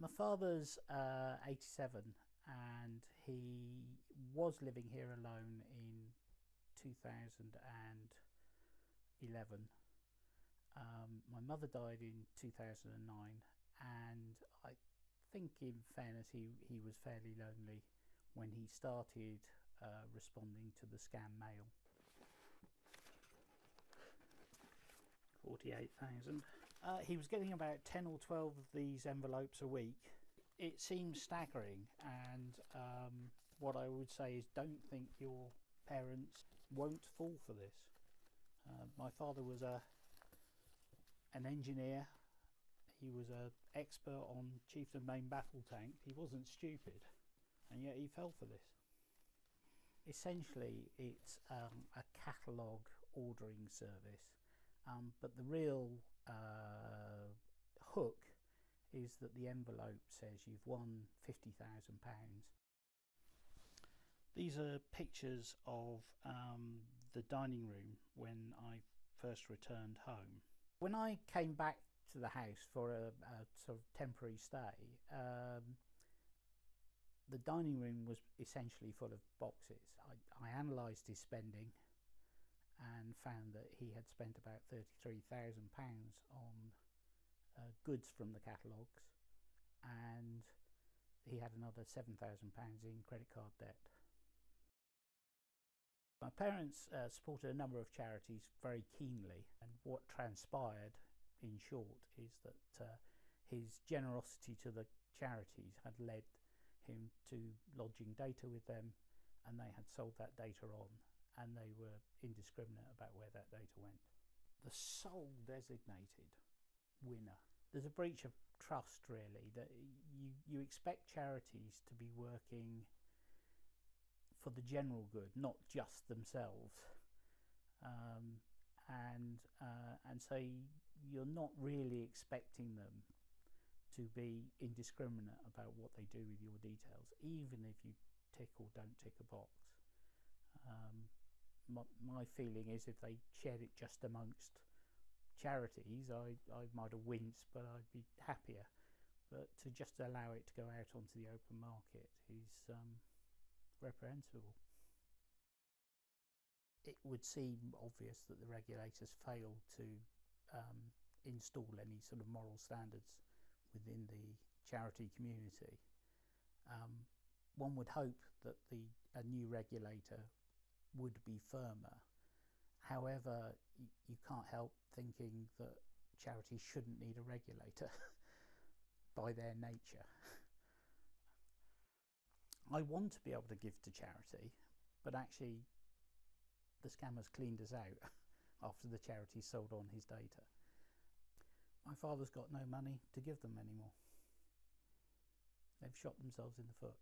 My father's 87 and he was living here alone in 2011. My mother died in 2009, and I think, in fairness, he was fairly lonely when he started responding to the scam mail. 48,000. He was getting about 10 or 12 of these envelopes a week. It seems staggering, and what I would say is, don't think your parents won't fall for this. My father was an engineer. He was an expert on Chieftain main battle tank. He wasn't stupid, and yet he fell for this. Essentially, it's a catalogue ordering service, but the real hook is that the envelope says you've won £50,000. These are pictures of the dining room when I first returned home. When I came back to the house for a sort of temporary stay, the dining room was essentially full of boxes. I analysed his spending and found that he had spent about £33,000 on goods from the catalogues, and he had another £7,000 in credit card debt. My parents supported a number of charities very keenly, and what transpired, in short, is that his generosity to the charities had led him to lodging data with them, and they had sold that data on, and they were indiscriminate about where that data went. The sole designated winner. There's a breach of trust, really, that you expect charities to be working for the general good, not just themselves, and so you're not really expecting them to be indiscriminate about what they do with your details, even if you tick or don't tick a box. My feeling is, if they shared it just amongst charities, I might have winced, but I'd be happier. But to just allow it to go out onto the open market is reprehensible. It would seem obvious that the regulators failed to install any sort of moral standards within the charity community. One would hope that a new regulator would be firmer. However, you can't help thinking that charities shouldn't need a regulator by their nature. I want to be able to give to charity, but actually the scammers cleaned us out after the charity sold on his data. My father's got no money to give them anymore. They've shot themselves in the foot.